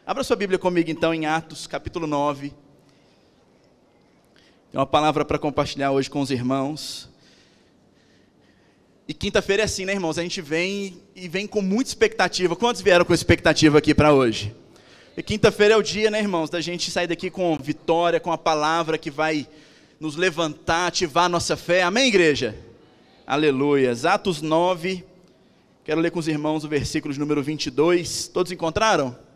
Abra sua Bíblia comigo então em Atos, capítulo 9. Tem uma palavra para compartilhar hoje com os irmãos. E quinta-feira é assim, né, irmãos? A gente vem com muita expectativa. Quantos vieram com expectativa aqui para hoje? E quinta-feira é o dia, né, irmãos, da gente sair daqui com vitória, com a palavra que vai nos levantar, ativar a nossa fé. Amém, igreja? Aleluias. Atos 9, quero ler com os irmãos o versículo de número 22. Todos encontraram?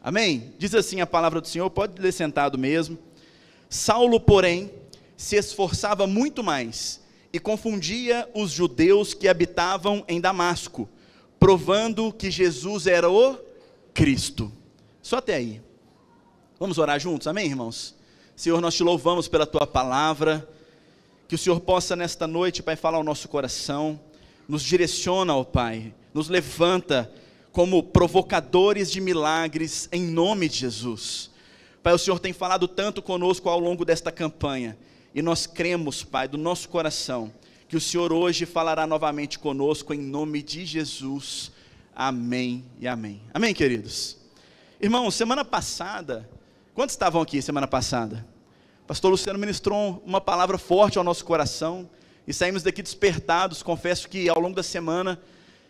Amém? Diz assim a palavra do Senhor, pode ler sentado mesmo. Saulo, porém, se esforçava muito mais e confundia os judeus que habitavam em Damasco, provando que Jesus era o Cristo. Só até aí. Vamos orar juntos, amém, irmãos? Senhor, nós te louvamos pela tua palavra, que o Senhor possa nesta noite, Pai, falar ao nosso coração, nos direciona, ó Pai, nos levanta como provocadores de milagres em nome de Jesus. Pai, o Senhor tem falado tanto conosco ao longo desta campanha, e nós cremos, Pai, do nosso coração, que o Senhor hoje falará novamente conosco em nome de Jesus. Amém e amém. Amém, queridos? Irmãos, semana passada, quantos estavam aqui semana passada? Pastor Luciano ministrou uma palavra forte ao nosso coração, e saímos daqui despertados. Confesso que ao longo da semana,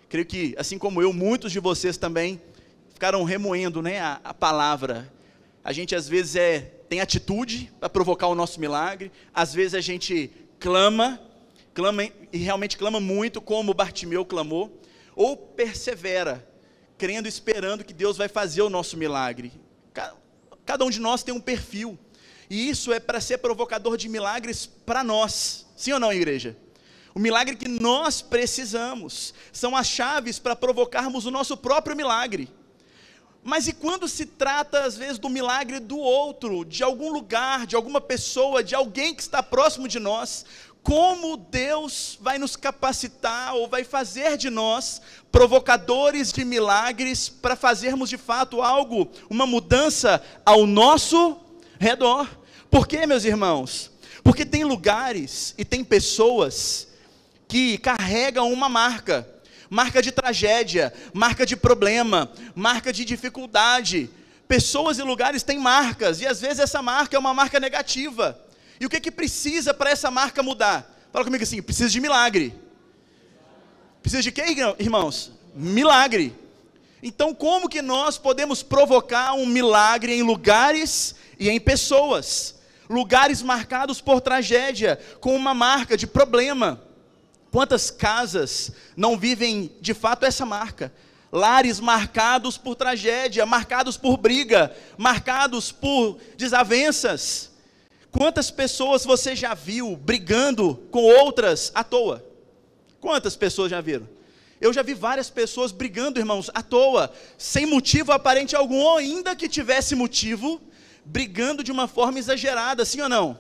creio que, assim como eu, muitos de vocês também ficaram remoendo, né, a palavra. A gente às vezes tem atitude para provocar o nosso milagre, às vezes a gente clama e realmente clama muito, como Bartimeu clamou, ou persevera, crendo e esperando que Deus vai fazer o nosso milagre. Cada um de nós tem um perfil, e isso é para ser provocador de milagres para nós, sim ou não, igreja? O milagre que nós precisamos, são as chaves para provocarmos o nosso próprio milagre. Mas e quando se trata às vezes do milagre do outro, de algum lugar, de alguma pessoa, de alguém que está próximo de nós, como Deus vai nos capacitar ou vai fazer de nós provocadores de milagres para fazermos de fato algo, uma mudança ao nosso redor? Por quê, meus irmãos? Porque tem lugares e tem pessoas que carregam uma marca de tragédia, marca de problema, marca de dificuldade. Pessoas e lugares têm marcas, e às vezes essa marca é uma marca negativa. E o que precisa para essa marca mudar? Fala comigo assim, precisa de milagre. Precisa de quê, irmãos? Milagre. Então como que nós podemos provocar um milagre em lugares e em pessoas? Lugares marcados por tragédia, com uma marca de problema. Quantas casas não vivem de fato essa marca? Lares marcados por tragédia, marcados por briga, marcados por desavenças. Quantas pessoas você já viu brigando com outras à toa? Quantas pessoas já viram? Eu já vi várias pessoas brigando, irmãos, à toa, sem motivo aparente algum, ou ainda que tivesse motivo, brigando de uma forma exagerada, sim ou não?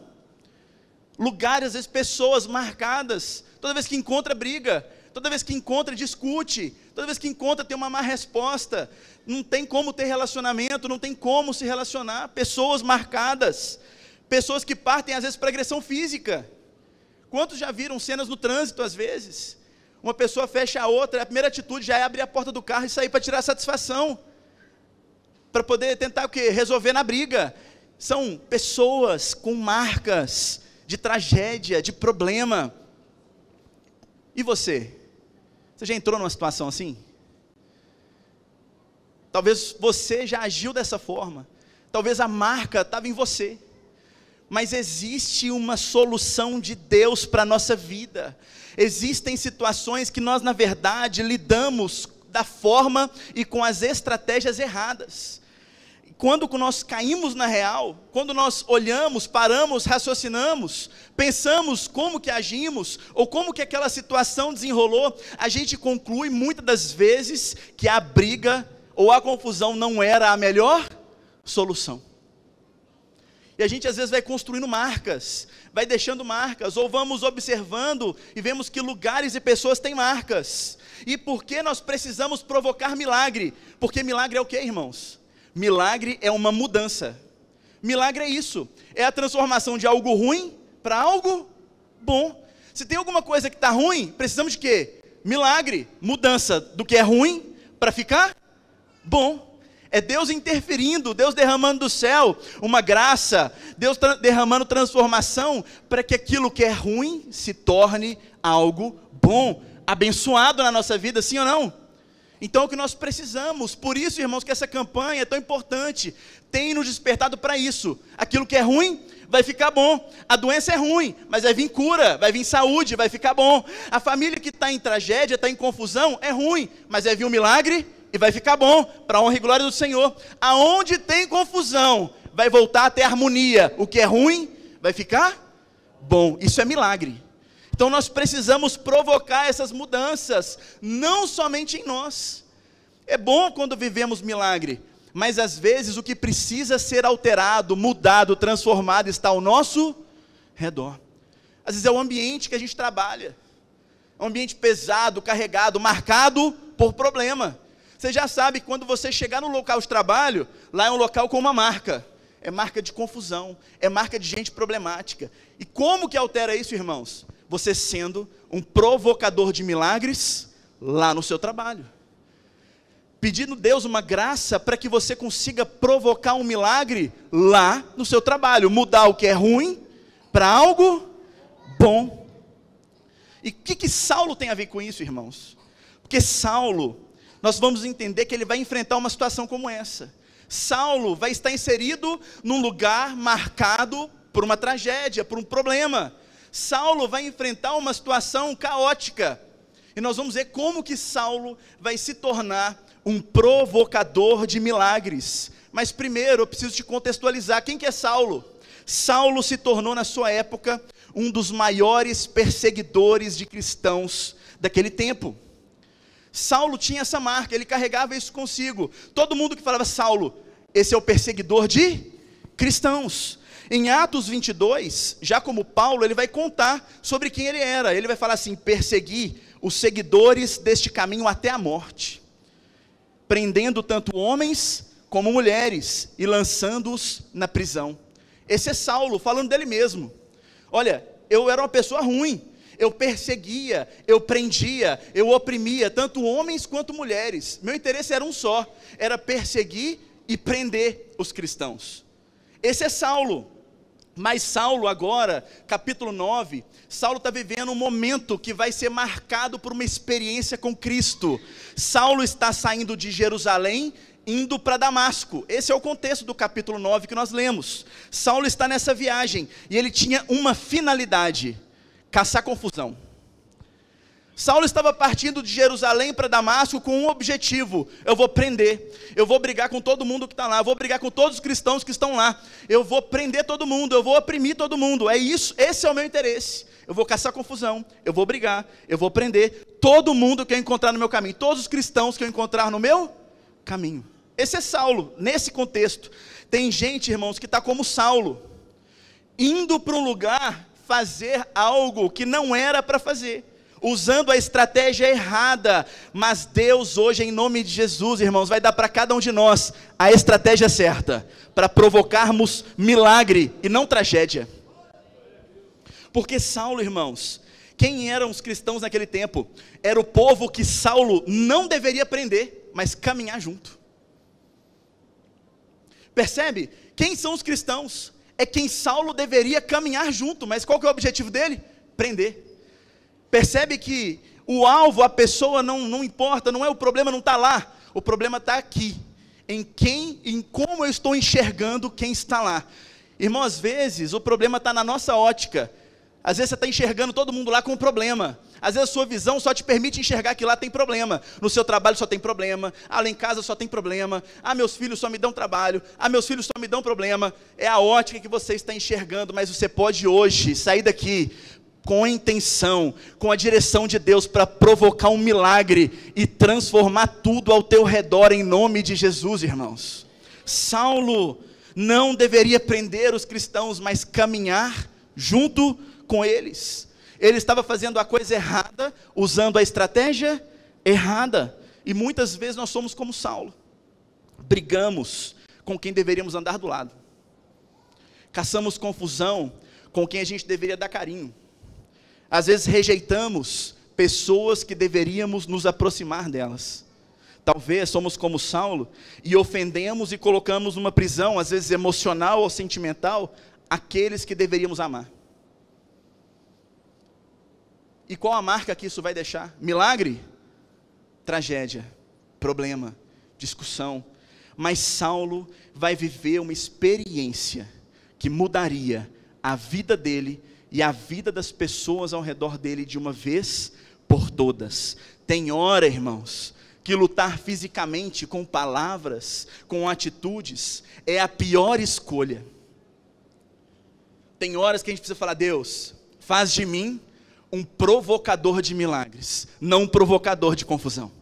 Lugares, às vezes, pessoas marcadas, toda vez que encontra briga, toda vez que encontra discute, toda vez que encontra tem uma má resposta, não tem como ter relacionamento, não tem como se relacionar. Pessoas marcadas, pessoas que partem às vezes para agressão física. Quantos já viram cenas no trânsito às vezes? Uma pessoa fecha a outra, a primeira atitude já é abrir a porta do carro e sair para tirar satisfação, para poder tentar o quê? Resolver na briga. São pessoas com marcas de tragédia, de problema. E você? Você já entrou numa situação assim? Talvez você já agiu dessa forma. Talvez a marca estava em você. Mas existe uma solução de Deus para a nossa vida. Existem situações que nós, na verdade, lidamos da forma e com as estratégias erradas. Quando nós caímos na real, quando nós olhamos, paramos, raciocinamos, pensamos como que agimos, ou como que aquela situação desenrolou, a gente conclui muitas das vezes que a briga ou a confusão não era a melhor solução. E a gente às vezes vai construindo marcas, vai deixando marcas, ou vamos observando e vemos que lugares e pessoas têm marcas. E por que nós precisamos provocar milagre? Porque milagre é o quê, irmãos? Milagre é uma mudança. Milagre é isso, é a transformação de algo ruim para algo bom. Se tem alguma coisa que está ruim, precisamos de quê? Milagre, mudança do que é ruim para ficar bom. É Deus interferindo, Deus derramando do céu uma graça, Deus derramando transformação para que aquilo que é ruim se torne algo bom, abençoado na nossa vida, sim ou não? Então é o que nós precisamos. Por isso, irmãos, que essa campanha é tão importante, tem nos despertado para isso. Aquilo que é ruim vai ficar bom. A doença é ruim, mas vai vir cura, vai vir saúde, vai ficar bom. A família que está em tragédia, está em confusão, é ruim, mas vai vir um milagre e vai ficar bom, para a honra e glória do Senhor. Aonde tem confusão, vai voltar a ter harmonia. O que é ruim vai ficar bom. Isso é milagre. Então nós precisamos provocar essas mudanças, não somente em nós. É bom quando vivemos milagre, mas às vezes o que precisa ser alterado, mudado, transformado está ao nosso redor. Às vezes é o ambiente que a gente trabalha, é um ambiente pesado, carregado, marcado por problema. Você já sabe que quando você chegar no local de trabalho, lá é um local com uma marca. É marca de confusão, é marca de gente problemática. E como que altera isso, irmãos? Você sendo um provocador de milagres lá no seu trabalho. Pedindo a Deus uma graça para que você consiga provocar um milagre lá no seu trabalho. Mudar o que é ruim para algo bom. E o que Saulo tem a ver com isso, irmãos? Porque Saulo, nós vamos entender que ele vai enfrentar uma situação como essa. Saulo vai estar inserido num lugar marcado por uma tragédia, por um problema. Saulo vai enfrentar uma situação caótica. E nós vamos ver como que Saulo vai se tornar um provocador de milagres. Mas primeiro eu preciso te contextualizar. Quem que é Saulo? Saulo se tornou na sua época um dos maiores perseguidores de cristãos daquele tempo. Saulo tinha essa marca, ele carregava isso consigo. Todo mundo que falava Saulo, esse é o perseguidor de cristãos. Em Atos 22, já como Paulo, ele vai contar sobre quem ele era. Ele vai falar assim: persegui os seguidores deste caminho até a morte, prendendo tanto homens como mulheres e lançando-os na prisão. Esse é Saulo, falando dele mesmo. Olha, eu era uma pessoa ruim, eu perseguia, eu prendia, eu oprimia, tanto homens quanto mulheres. Meu interesse era um só, era perseguir e prender os cristãos. Esse é Saulo. Mas Saulo agora, capítulo 9, Saulo está vivendo um momento que vai ser marcado por uma experiência com Cristo. Saulo está saindo de Jerusalém, indo para Damasco. Esse é o contexto do capítulo 9 que nós lemos. Saulo está nessa viagem, e ele tinha uma finalidade: caçar confusão. Saulo estava partindo de Jerusalém para Damasco com um objetivo: eu vou prender, eu vou brigar com todo mundo que está lá, eu vou brigar com todos os cristãos que estão lá, eu vou prender todo mundo, eu vou oprimir todo mundo. É isso, esse é o meu interesse. Eu vou caçar confusão, eu vou brigar, eu vou prender todo mundo que eu encontrar no meu caminho, todos os cristãos que eu encontrar no meu caminho. Esse é Saulo, nesse contexto. Tem gente, irmãos, que está como Saulo, indo para um lugar fazer algo que não era para fazer, usando a estratégia errada. Mas Deus hoje, em nome de Jesus, irmãos, vai dar para cada um de nós a estratégia certa, para provocarmos milagre e não tragédia. Porque Saulo, irmãos, quem eram os cristãos naquele tempo? Era o povo que Saulo não deveria prender, mas caminhar junto. Percebe? Quem são os cristãos? É quem Saulo deveria caminhar junto, mas qual que é o objetivo dele? Prender. Percebe que o alvo, a pessoa não importa, não é o problema, não está lá. O problema está aqui, em como eu estou enxergando quem está lá. Irmão, às vezes o problema está na nossa ótica. Às vezes você está enxergando todo mundo lá com um problema. Às vezes a sua visão só te permite enxergar que lá tem problema. No seu trabalho só tem problema. Lá em casa só tem problema. Meus filhos só me dão trabalho. Meus filhos só me dão problema. É a ótica que você está enxergando, mas você pode hoje sair daqui com a intenção, com a direção de Deus para provocar um milagre e transformar tudo ao teu redor em nome de Jesus, irmãos. Saulo não deveria prender os cristãos, mas caminhar junto com eles. Ele estava fazendo a coisa errada, usando a estratégia errada. E muitas vezes nós somos como Saulo. Brigamos com quem deveríamos andar do lado. Caçamos confusão com quem a gente deveria dar carinho. Às vezes rejeitamos pessoas que deveríamos nos aproximar delas. Talvez somos como Saulo e ofendemos e colocamos numa prisão, às vezes emocional ou sentimental, aqueles que deveríamos amar. E qual a marca que isso vai deixar? Milagre? Tragédia, problema, discussão. Mas Saulo vai viver uma experiência que mudaria a vida dele e a vida das pessoas ao redor dele de uma vez por todas. Tem hora, irmãos, que lutar fisicamente com palavras, com atitudes, é a pior escolha. Tem horas que a gente precisa falar: Deus, faz de mim um provocador de milagres, não um provocador de confusão.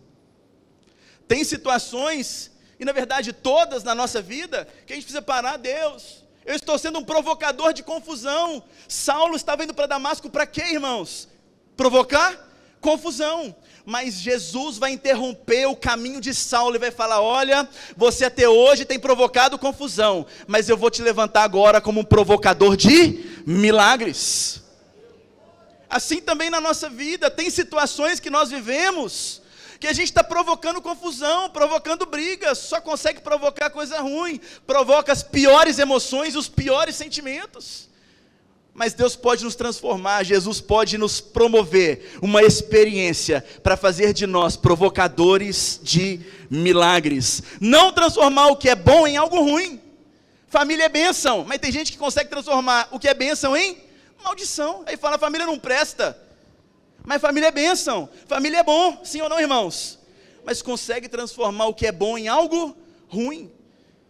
Tem situações, e na verdade todas na nossa vida, que a gente precisa parar: Deus, eu estou sendo um provocador de confusão. Saulo estava indo para Damasco para quê, irmãos? Provocar confusão. Mas Jesus vai interromper o caminho de Saulo e vai falar: olha, você até hoje tem provocado confusão, mas eu vou te levantar agora como um provocador de milagres. Assim também na nossa vida, tem situações que nós vivemos, que a gente está provocando confusão, provocando brigas, só consegue provocar coisa ruim, provoca as piores emoções, os piores sentimentos. Mas Deus pode nos transformar, Jesus pode nos promover uma experiência para fazer de nós provocadores de milagres. Não transformar o que é bom em algo ruim. Família é bênção, mas tem gente que consegue transformar o que é bênção em maldição. Aí fala: família não presta. Mas família é bênção, família é bom, sim ou não, irmãos? Mas consegue transformar o que é bom em algo ruim.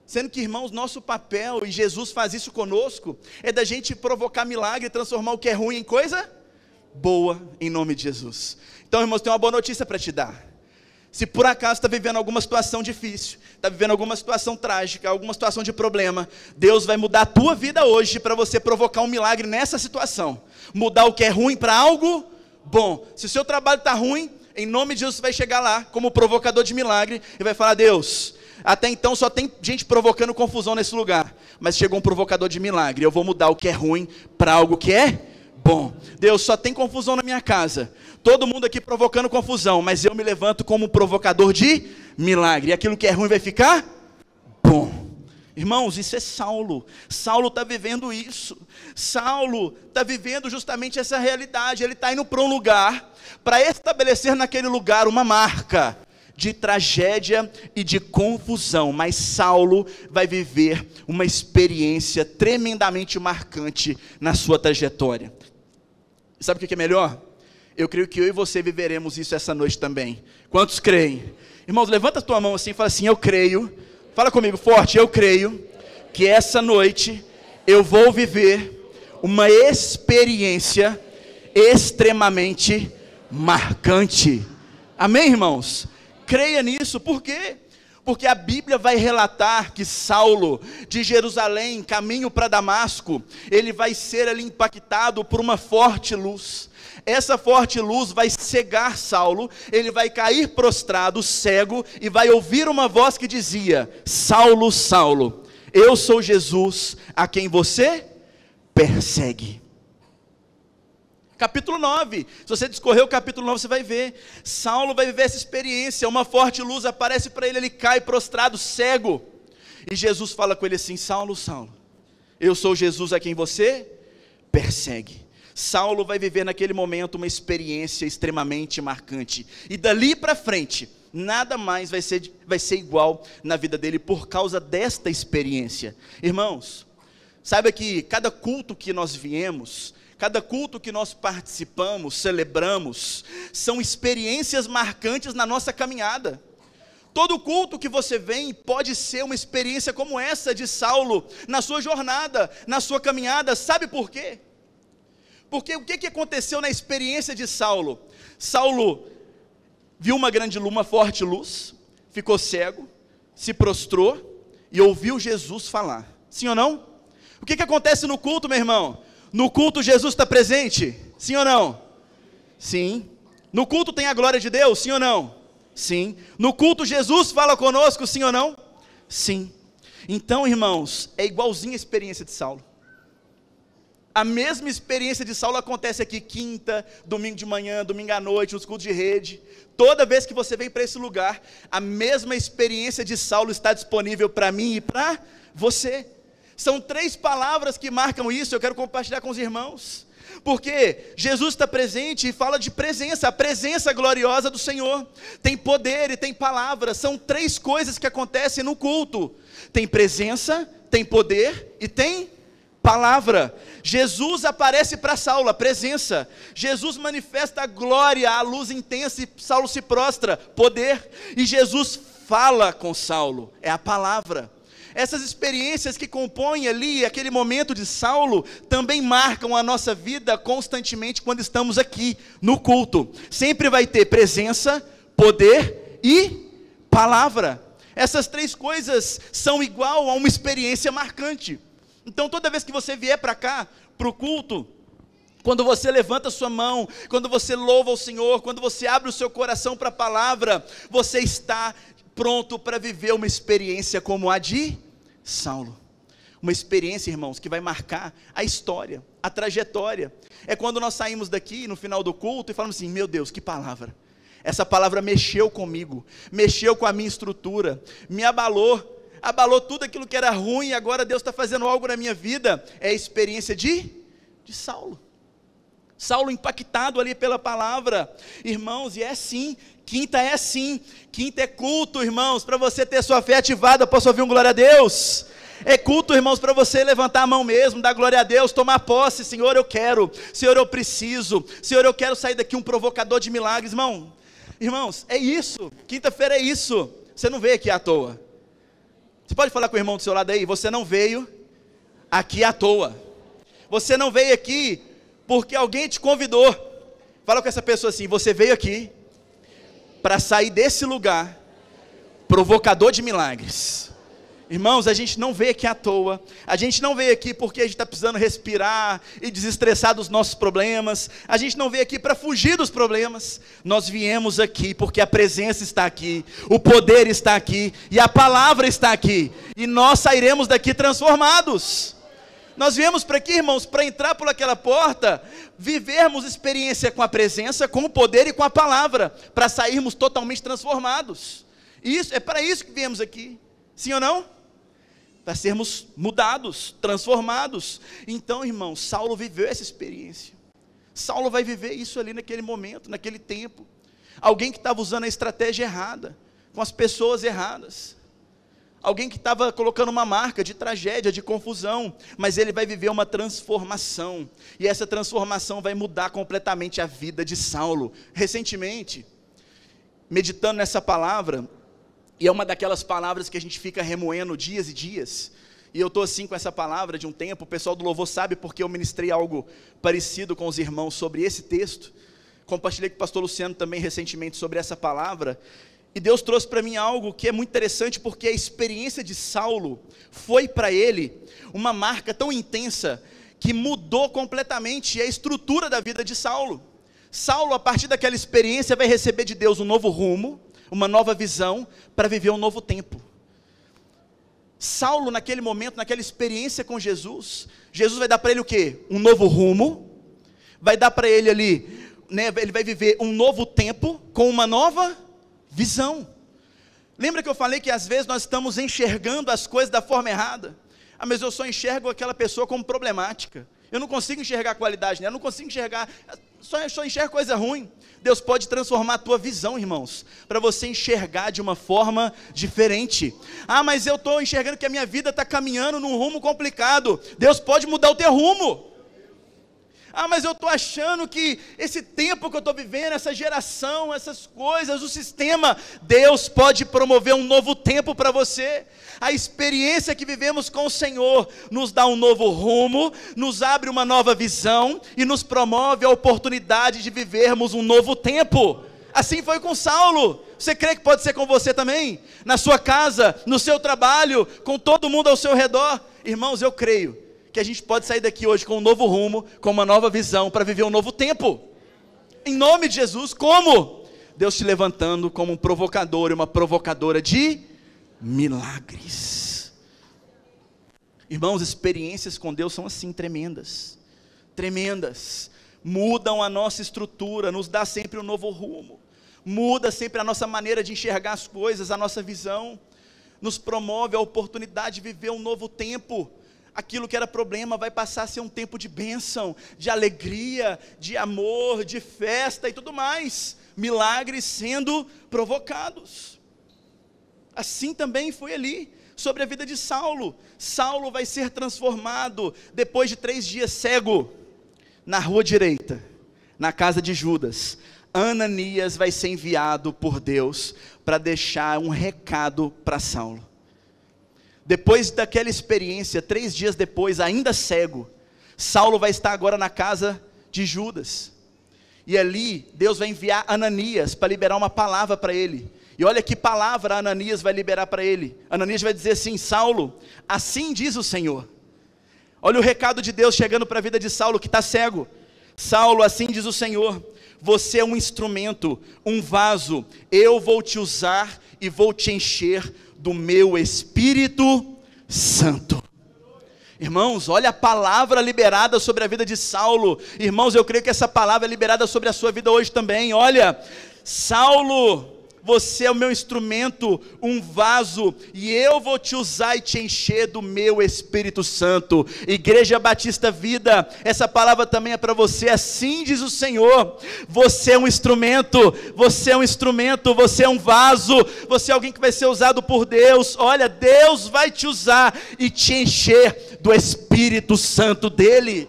Sendo que, irmãos, nosso papel, e Jesus faz isso conosco, é da gente provocar milagre e transformar o que é ruim em coisa boa, em nome de Jesus. Então, irmãos, tem uma boa notícia para te dar. Se por acaso está vivendo alguma situação difícil, está vivendo alguma situação trágica, alguma situação de problema, Deus vai mudar a tua vida hoje para você provocar um milagre nessa situação. Mudar o que é ruim para algo bom. Se o seu trabalho está ruim, em nome de Jesus você vai chegar lá como provocador de milagre e vai falar: Deus, até então só tem gente provocando confusão nesse lugar, mas chegou um provocador de milagre, eu vou mudar o que é ruim para algo que é bom. Deus, só tem confusão na minha casa, todo mundo aqui provocando confusão, mas eu me levanto como um provocador de milagre, e aquilo que é ruim vai ficar bom. Irmãos, isso é Saulo. Saulo está vivendo isso. Saulo está vivendo justamente essa realidade. Ele está indo para um lugar, para estabelecer naquele lugar uma marca de tragédia e de confusão, mas Saulo vai viver uma experiência tremendamente marcante na sua trajetória. Sabe o que é melhor? Eu creio que eu e você viveremos isso essa noite também. Quantos creem? Irmãos, levanta a tua mão assim e fala assim: eu creio. Fala comigo forte: eu creio que essa noite eu vou viver uma experiência extremamente marcante. Amém, irmãos? Creia nisso. Por quê? Porque a Bíblia vai relatar que Saulo, de Jerusalém, caminho para Damasco, ele vai ser ali impactado por uma forte luz. Essa forte luz vai cegar Saulo, ele vai cair prostrado, cego, e vai ouvir uma voz que dizia: Saulo, Saulo, eu sou Jesus, a quem você persegue. Capítulo 9, se você discorrer o capítulo 9, você vai ver, Saulo vai viver essa experiência, uma forte luz aparece para ele, ele cai prostrado, cego, e Jesus fala com ele assim: Saulo, Saulo, eu sou Jesus a quem você persegue. Saulo vai viver naquele momento uma experiência extremamente marcante, e dali para frente, nada mais vai ser igual na vida dele, por causa desta experiência. Irmãos, saiba que cada culto que nós viemos, cada culto que nós participamos, celebramos, são experiências marcantes na nossa caminhada. Todo culto que você vem pode ser uma experiência como essa de Saulo, na sua jornada, na sua caminhada. Sabe por quê? Porque o que aconteceu na experiência de Saulo? Saulo viu uma forte luz, ficou cego, se prostrou e ouviu Jesus falar. Sim ou não? O que acontece no culto, meu irmão? No culto Jesus está presente? Sim ou não? Sim. No culto tem a glória de Deus? Sim ou não? Sim. No culto Jesus fala conosco? Sim ou não? Sim. Então, irmãos, é igualzinho a experiência de Saulo. A mesma experiência de Saulo acontece aqui quinta, domingo de manhã, domingo à noite, nos cultos de rede. Toda vez que você vem para esse lugar, a mesma experiência de Saulo está disponível para mim e para você. São 3 palavras que marcam isso, eu quero compartilhar com os irmãos. Porque Jesus está presente e fala de presença, a presença gloriosa do Senhor. Tem poder e tem palavra, são 3 coisas que acontecem no culto. Tem presença, tem poder e tem palavra. Jesus aparece para Saulo, a presença. Jesus manifesta a glória, a luz intensa, e Saulo se prostra, poder. E Jesus fala com Saulo, é a palavra. Essas experiências que compõem ali aquele momento de Saulo também marcam a nossa vida constantemente quando estamos aqui no culto. Sempre vai ter presença, poder e palavra. Essas 3 coisas são igual a uma experiência marcante. Então toda vez que você vier para cá, para o culto, quando você levanta a sua mão, quando você louva o Senhor, quando você abre o seu coração para a palavra, você está pronto para viver uma experiência como a de Saulo. Uma experiência, irmãos, que vai marcar a história, a trajetória. É quando nós saímos daqui no final do culto e falamos assim: meu Deus, que palavra! Essa palavra mexeu comigo, mexeu com a minha estrutura, me abalou tudo aquilo que era ruim, e agora Deus está fazendo algo na minha vida. É a experiência de Saulo. Saulo impactado ali pela palavra. Irmãos, e é assim, quinta é assim, quinta é culto, irmãos, para você ter sua fé ativada. Posso ouvir um glória a Deus? É culto, irmãos, para você levantar a mão mesmo, dar glória a Deus, tomar posse. Senhor, eu quero, Senhor, eu preciso, Senhor, eu quero sair daqui um provocador de milagres. Irmãos, é isso, quinta-feira é isso. Você não veio aqui à toa. Você pode falar com o irmão do seu lado aí? Você não veio aqui à toa. Você não veio aqui porque alguém te convidou. Fala com essa pessoa assim: você veio aqui para sair desse lugar provocador de milagres. Irmãos, a gente não veio aqui à toa. A gente não veio aqui porque a gente está precisando respirar e desestressar dos nossos problemas. A gente não veio aqui para fugir dos problemas. Nós viemos aqui porque a presença está aqui, o poder está aqui e a palavra está aqui. E nós sairemos daqui transformados. Nós viemos para aqui, irmãos, para entrar por aquela porta, vivermos experiência com a presença, com o poder e com a palavra, para sairmos totalmente transformados. Isso, é para isso que viemos aqui. Sim ou não? Para sermos mudados, transformados. Então, irmãos, Saulo viveu essa experiência. Saulo vai viver isso ali naquele momento, naquele tempo. Alguém que estava usando a estratégia errada, com as pessoas erradas. Alguém que estava colocando uma marca de tragédia, de confusão. Mas ele vai viver uma transformação. E essa transformação vai mudar completamente a vida de Saulo. Recentemente, meditando nessa palavra, e é uma daquelas palavras que a gente fica remoendo dias e dias. E eu estou assim com essa palavra de um tempo. O pessoal do louvor sabe porque eu ministrei algo parecido com os irmãos sobre esse texto. Compartilhei com o pastor Luciano também recentemente sobre essa palavra. E Deus trouxe para mim algo que é muito interessante, porque a experiência de Saulo foi para ele uma marca tão intensa que mudou completamente a estrutura da vida de Saulo. Saulo, a partir daquela experiência, vai receber de Deus um novo rumo, uma nova visão para viver um novo tempo. Saulo, naquele momento, naquela experiência com Jesus, Jesus vai dar para ele o quê? Um novo rumo, vai dar para ele ali, né, ele vai viver um novo tempo com uma nova visão. Lembra que eu falei que às vezes nós estamos enxergando as coisas da forma errada? Mas eu só enxergo aquela pessoa como problemática. Eu não consigo enxergar a qualidade nela, eu não consigo enxergar, só enxergo coisa ruim. Deus pode transformar a tua visão, irmãos, para você enxergar de uma forma diferente. Mas eu estou enxergando que a minha vida está caminhando num rumo complicado. Deus pode mudar o teu rumo. Mas eu estou achando que esse tempo que eu estou vivendo, essa geração, essas coisas, o sistema, Deus pode promover um novo tempo para você. A experiência que vivemos com o Senhor nos dá um novo rumo, nos abre uma nova visão e nos promove a oportunidade de vivermos um novo tempo. Assim foi com Saulo. Você crê que pode ser com você também? Na sua casa, no seu trabalho, com todo mundo ao seu redor? Irmãos, eu creio que a gente pode sair daqui hoje com um novo rumo, com uma nova visão, para viver um novo tempo. Em nome de Jesus, como? Deus te levantando como um provocador e uma provocadora de milagres. Irmãos, experiências com Deus são assim, tremendas. tremendas, mudam a nossa estrutura, nos dá sempre um novo rumo, muda sempre a nossa maneira de enxergar as coisas, a nossa visão, nos promove a oportunidade de viver um novo tempo. Aquilo que era problema vai passar a ser um tempo de bênção, de alegria, de amor, de festa e tudo mais, milagres sendo provocados. Assim também foi ali, sobre a vida de Saulo. Saulo vai ser transformado, depois de 3 dias cego, na rua direita, na casa de Judas. Ananias vai ser enviado por Deus, para deixar um recado para Saulo. Depois daquela experiência, 3 dias depois, ainda cego, Saulo vai estar agora na casa de Judas, e ali Deus vai enviar Ananias, para liberar uma palavra para ele. E olha que palavra Ananias vai liberar para ele. Ananias vai dizer assim: Saulo, assim diz o Senhor. Olha o recado de Deus chegando para a vida de Saulo, que está cego. Saulo, assim diz o Senhor, você é um instrumento, um vaso, eu vou te usar e vou te encher do meu Espírito Santo. Irmãos, olha a palavra liberada sobre a vida de Saulo. Irmãos, eu creio que essa palavra é liberada sobre a sua vida hoje também. Olha, Saulo, você é o meu instrumento, um vaso, e eu vou te usar e te encher do meu Espírito Santo. Igreja Batista Vida, essa palavra também é para você. Assim diz o Senhor, você é um instrumento, você é um instrumento, você é um vaso, você é alguém que vai ser usado por Deus. Olha, Deus vai te usar e te encher do Espírito Santo dele.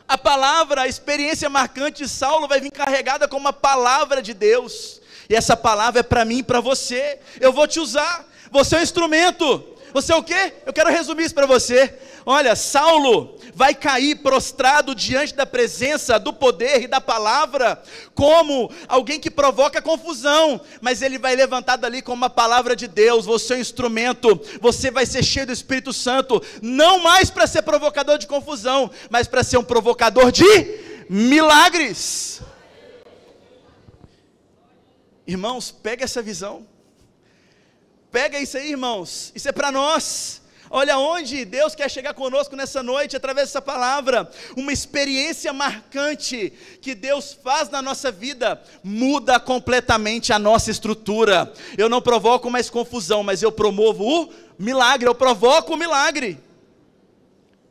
A palavra, a experiência marcante de Saulo vai vir carregada com uma palavra de Deus, e essa palavra é para mim e para você. Eu vou te usar, você é um instrumento. Você é o quê? Eu quero resumir isso para você. Olha, Saulo vai cair prostrado diante da presença, do poder e da palavra, como alguém que provoca confusão, mas ele vai levantar dali com uma palavra de Deus. Você é um instrumento, você vai ser cheio do Espírito Santo, não mais para ser provocador de confusão, mas para ser um provocador de milagres. Irmãos, pega essa visão, pega isso aí, irmãos, isso é para nós. Olha onde Deus quer chegar conosco nessa noite, através dessa palavra. Uma experiência marcante que Deus faz na nossa vida, muda completamente a nossa estrutura. Eu não provoco mais confusão, mas eu promovo o milagre, eu provoco o milagre.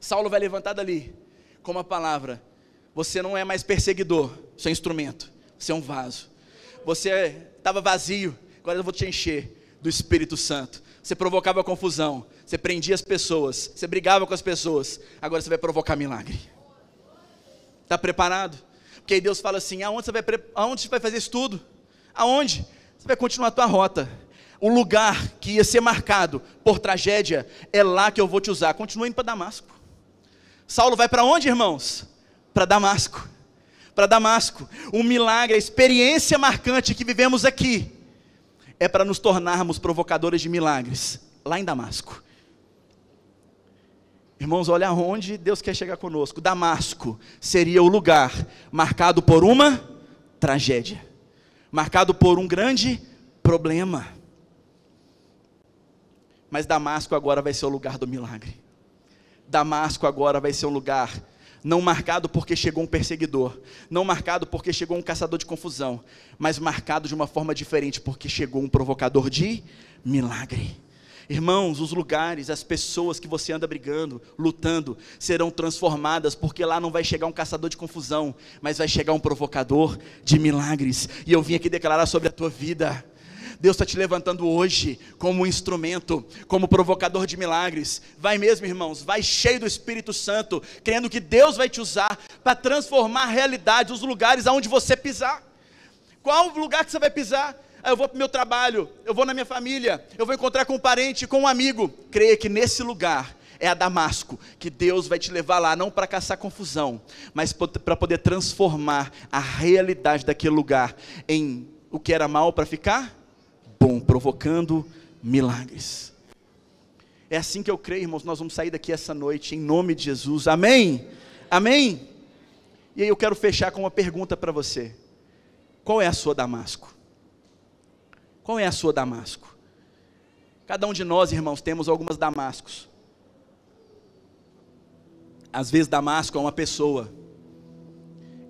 Saulo vai levantar dali, com uma palavra: você não é mais perseguidor, você é um instrumento, você é um vaso. Você estava vazio, agora eu vou te encher do Espírito Santo. Você provocava confusão, você prendia as pessoas, você brigava com as pessoas, agora você vai provocar milagre. Está preparado? Porque aí Deus fala assim: aonde você vai fazer isso tudo? Aonde? Você vai continuar a tua rota. O lugar que ia ser marcado por tragédia, é lá que eu vou te usar. Continua indo para Damasco. Saulo vai para onde, irmãos? Para Damasco. Para Damasco. Um milagre, a experiência marcante que vivemos aqui, é para nos tornarmos provocadores de milagres, lá em Damasco. Irmãos, olha aonde Deus quer chegar conosco. Damasco seria o lugar marcado por uma tragédia, marcado por um grande problema. Mas Damasco agora vai ser o lugar do milagre. Damasco agora vai ser um lugar não marcado porque chegou um perseguidor, não marcado porque chegou um caçador de confusão, mas marcado de uma forma diferente, porque chegou um provocador de milagre. Irmãos, os lugares, as pessoas que você anda brigando, lutando, serão transformadas, porque lá não vai chegar um caçador de confusão, mas vai chegar um provocador de milagres. E eu vim aqui declarar sobre a tua vida: Deus está te levantando hoje como um instrumento, como provocador de milagres. Vai mesmo, irmãos, vai cheio do Espírito Santo, crendo que Deus vai te usar para transformar a realidade, os lugares aonde você pisar. Qual o lugar que você vai pisar? Eu vou para o meu trabalho, eu vou na minha família, eu vou encontrar com um parente, com um amigo. Creia que nesse lugar é a Damasco, que Deus vai te levar lá, não para caçar confusão, mas para poder transformar a realidade daquele lugar em o que era mal para ficar bom, provocando milagres. É assim que eu creio, irmãos. Nós vamos sair daqui essa noite, em nome de Jesus, amém? Amém? E aí eu quero fechar com uma pergunta para você: qual é a sua Damasco? Qual é a sua Damasco? Cada um de nós, irmãos, temos algumas Damascos. Às vezes Damasco é uma pessoa,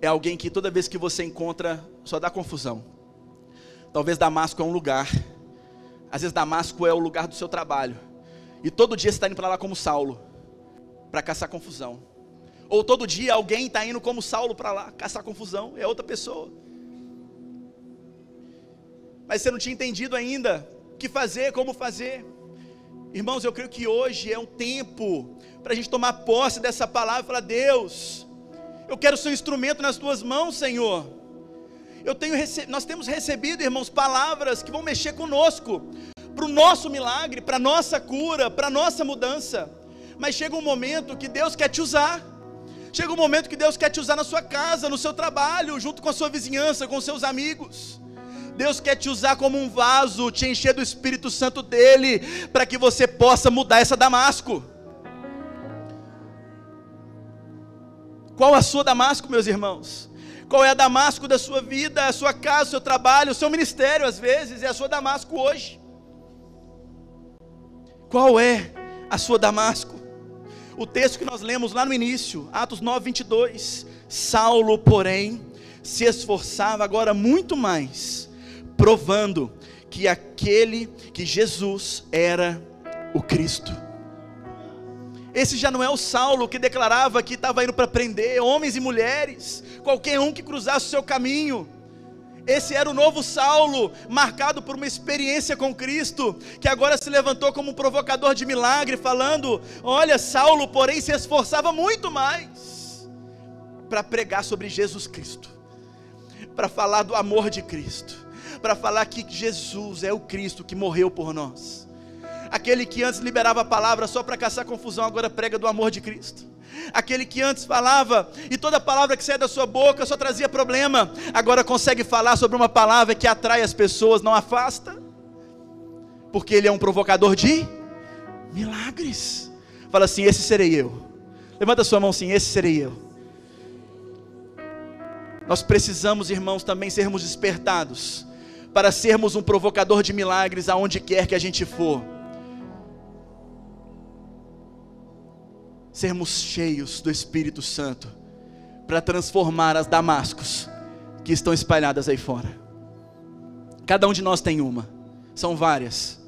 é alguém que toda vez que você encontra só dá confusão. Talvez Damasco é um lugar, às vezes Damasco é o lugar do seu trabalho, e todo dia você está indo para lá como Saulo, para caçar confusão. Ou todo dia alguém está indo como Saulo para lá, caçar confusão, é outra pessoa. Mas você não tinha entendido ainda o que fazer, como fazer. Irmãos, eu creio que hoje é um tempo para a gente tomar posse dessa palavra e falar: Deus, eu quero ser um instrumento nas tuas mãos, Senhor. Nós temos recebido, irmãos, palavras que vão mexer conosco, para o nosso milagre, para a nossa cura, para a nossa mudança. Mas chega um momento que Deus quer te usar. Chega um momento que Deus quer te usar na sua casa, no seu trabalho, junto com a sua vizinhança, com os seus amigos. Deus quer te usar como um vaso, te encher do Espírito Santo dele, para que você possa mudar essa Damasco. Qual a sua Damasco, meus irmãos? Qual é a Damasco da sua vida, a sua casa, o seu trabalho, o seu ministério, às vezes, é a sua Damasco hoje. Qual é a sua Damasco? O texto que nós lemos lá no início, Atos 9, 22, Saulo, porém, se esforçava agora muito mais, provando que Jesus era o Cristo. Esse já não é o Saulo que declarava que estava indo para prender homens e mulheres, qualquer um que cruzasse o seu caminho. Esse era o novo Saulo, marcado por uma experiência com Cristo, que agora se levantou como um provocador de milagre, falando: olha, Saulo, porém, se esforçava muito mais para pregar sobre Jesus Cristo, para falar do amor de Cristo, para falar que Jesus é o Cristo que morreu por nós. Aquele que antes liberava a palavra só para caçar confusão, agora prega do amor de Cristo. Aquele que antes falava, e toda palavra que saia da sua boca só trazia problema, agora consegue falar sobre uma palavra que atrai as pessoas, não afasta, porque ele é um provocador de milagres. Fala assim: esse serei eu. Levanta a sua mão assim: esse serei eu. Nós precisamos, irmãos, também sermos despertados, para sermos um provocador de milagres aonde quer que a gente for. Sermos cheios do Espírito Santo, para transformar as Damascos que estão espalhadas aí fora. Cada um de nós tem uma, são várias,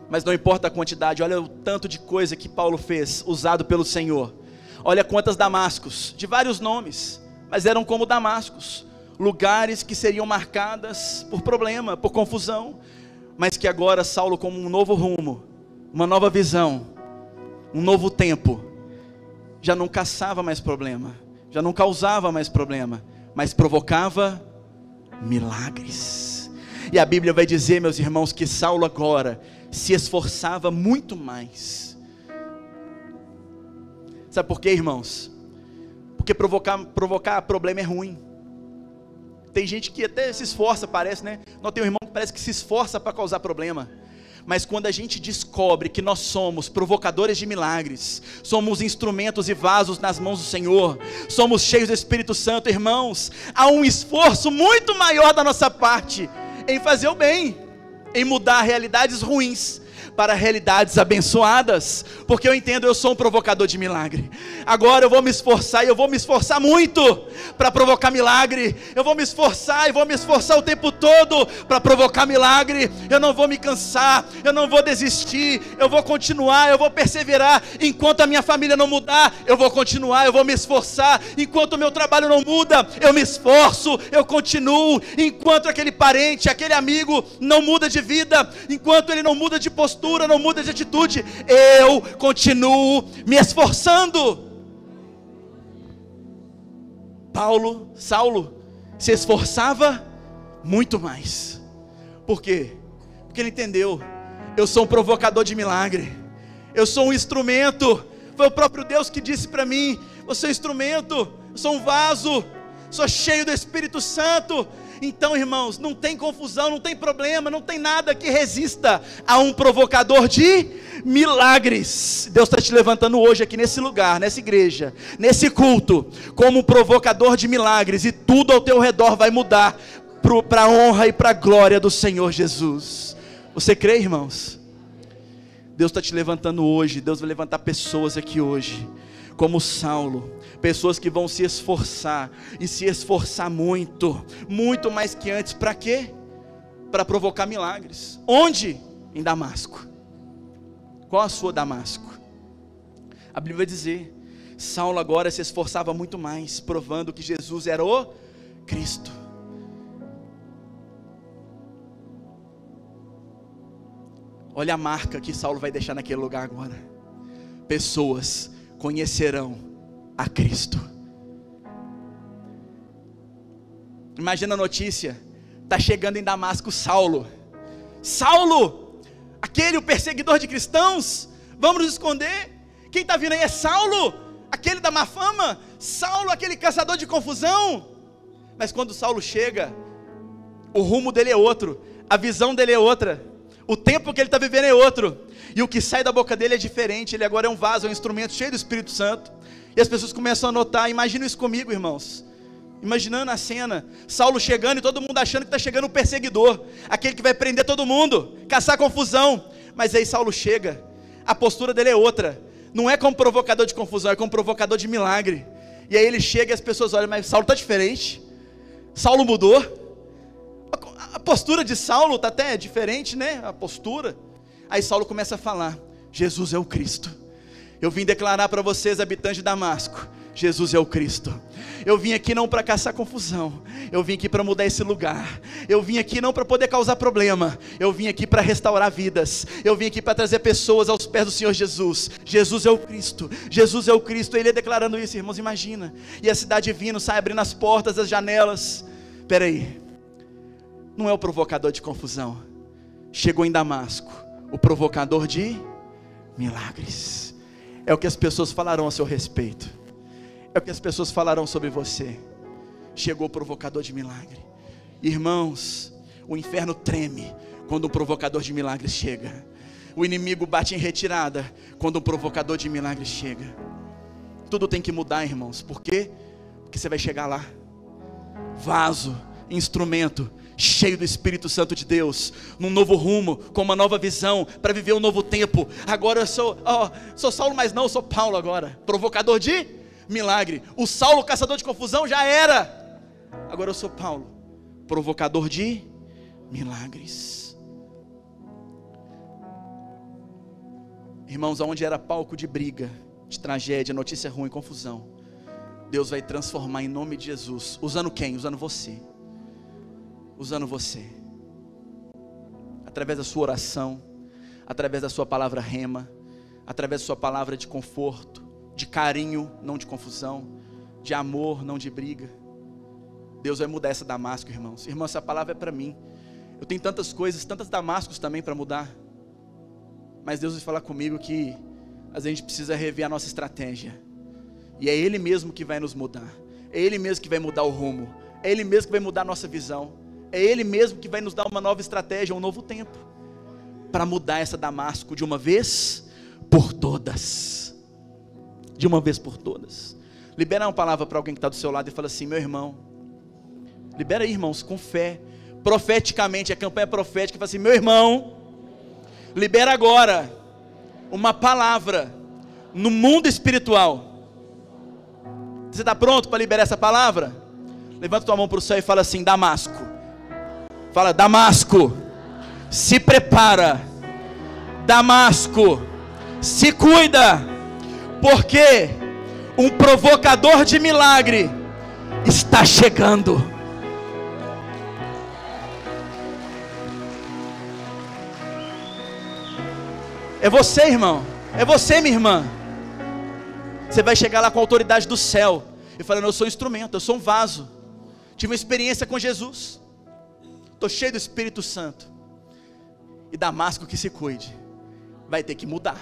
mas não importa a quantidade. Olha o tanto de coisa que Paulo fez, usado pelo Senhor. Olha quantas Damascos, de vários nomes, mas eram como Damascos, lugares que seriam marcadas por problema, por confusão, mas que agora Saulo, como um novo rumo, uma nova visão, um novo tempo, já não caçava mais problema, já não causava mais problema, mas provocava milagres. E a Bíblia vai dizer, meus irmãos, que Saulo agora se esforçava muito mais. Sabe por quê, irmãos? Porque provocar problema é ruim. Tem gente que até se esforça, parece, né? Não, tem um irmão que parece que se esforça para causar problema. Mas quando a gente descobre que nós somos provocadores de milagres, somos instrumentos e vasos nas mãos do Senhor, somos cheios do Espírito Santo, irmãos, há um esforço muito maior da nossa parte em fazer o bem, em mudar realidades ruins para realidades abençoadas, porque eu entendo, eu sou um provocador de milagre. Agora eu vou me esforçar, e eu vou me esforçar muito para provocar milagre. Eu vou me esforçar, e vou me esforçar o tempo todo para provocar milagre. Eu não vou me cansar, eu não vou desistir, eu vou continuar, eu vou perseverar. Enquanto a minha família não mudar, eu vou continuar, eu vou me esforçar. Enquanto o meu trabalho não muda, eu me esforço, eu continuo. Enquanto aquele parente, aquele amigo não muda de vida, enquanto ele não muda de postura, não muda de atitude, eu continuo me esforçando. Saulo se esforçava muito mais. Por quê? Porque ele entendeu: eu sou um provocador de milagre, eu sou um instrumento. Foi o próprio Deus que disse para mim: você é um instrumento, eu sou um vaso, sou cheio do Espírito Santo. Então, irmãos, não tem confusão, não tem problema, não tem nada que resista a um provocador de milagres. Deus está te levantando hoje aqui nesse lugar, nessa igreja, nesse culto, como um provocador de milagres, e tudo ao teu redor vai mudar para a honra e para a glória do Senhor Jesus. Você crê, irmãos? Deus está te levantando hoje. Deus vai levantar pessoas aqui hoje, como Saulo, pessoas que vão se esforçar, e se esforçar muito, muito mais que antes. Para quê? Para provocar milagres. Onde? Em Damasco. Qual a sua Damasco? A Bíblia vai dizer, Saulo agora se esforçava muito mais, provando que Jesus era o Cristo. Olha a marca que Saulo vai deixar naquele lugar agora. Pessoas conhecerão a Cristo. Imagina a notícia, está chegando em Damasco Saulo. Saulo, aquele o perseguidor de cristãos, vamos nos esconder. Quem está vindo aí é Saulo, aquele da má fama. Saulo, aquele caçador de confusão. Mas quando Saulo chega, o rumo dele é outro, a visão dele é outra, o tempo que ele está vivendo é outro, e o que sai da boca dele é diferente. Ele agora é um vaso, é um instrumento cheio do Espírito Santo, e as pessoas começam a notar. Imagina isso comigo, irmãos, imaginando a cena, Saulo chegando e todo mundo achando que está chegando o perseguidor, aquele que vai prender todo mundo, caçar confusão. Mas aí Saulo chega, a postura dele é outra, não é como provocador de confusão, é como provocador de milagre. E aí ele chega e as pessoas olham, mas Saulo está diferente, Saulo mudou. A postura de Saulo está até diferente, né? A postura. Aí Saulo começa a falar, Jesus é o Cristo. Eu vim declarar para vocês, habitantes de Damasco, Jesus é o Cristo. Eu vim aqui não para caçar confusão, eu vim aqui para mudar esse lugar. Eu vim aqui não para poder causar problema, eu vim aqui para restaurar vidas. Eu vim aqui para trazer pessoas aos pés do Senhor Jesus. Jesus é o Cristo, Jesus é o Cristo. Ele é declarando isso, irmãos, imagina. E a cidade vindo, sai abrindo as portas, as janelas. Espera aí, não é o provocador de confusão. Chegou em Damasco o provocador de milagres. É o que as pessoas falarão a seu respeito, é o que as pessoas falarão sobre você. Chegou o provocador de milagre. Irmãos, o inferno treme quando um provocador de milagres chega. O inimigo bate em retirada quando um provocador de milagres chega. Tudo tem que mudar, irmãos. Por quê? Porque você vai chegar lá, vaso, instrumento, cheio do Espírito Santo de Deus, num novo rumo, com uma nova visão, para viver um novo tempo. Agora eu sou Saulo, mas não, eu sou Paulo agora, provocador de milagre. O Saulo, caçador de confusão, já era. Agora eu sou Paulo, provocador de milagres. Irmãos, aonde era palco de briga, de tragédia, notícia ruim, confusão, Deus vai transformar em nome de Jesus. Usando quem? Usando você. Usando você, através da sua oração, através da sua palavra rema, através da sua palavra de conforto, de carinho, não de confusão, de amor, não de briga. Deus vai mudar essa Damasco, irmãos. Irmãos, essa palavra é para mim. Eu tenho tantas coisas, tantas Damascos também para mudar, mas Deus vai falar comigo que a gente precisa rever a nossa estratégia, e é Ele mesmo que vai nos mudar, é Ele mesmo que vai mudar o rumo, é Ele mesmo que vai mudar a nossa visão, é Ele mesmo que vai nos dar uma nova estratégia, um novo tempo, para mudar essa Damasco de uma vez por todas. De uma vez por todas. Libera uma palavra para alguém que está do seu lado e fala assim: meu irmão, libera aí, irmãos, com fé, profeticamente, a campanha profética, fala assim: meu irmão, libera agora uma palavra no mundo espiritual. Você está pronto para liberar essa palavra? Levanta tua mão para o céu e fala assim: Damasco. Fala: Damasco, se prepara. Damasco, se cuida, porque um provocador de milagre está chegando. É você, irmão, é você, minha irmã. Você vai chegar lá com a autoridade do céu e falando: eu sou um instrumento, eu sou um vaso, tive uma experiência com Jesus, estou cheio do Espírito Santo. E Damasco, que se cuide, vai ter que mudar.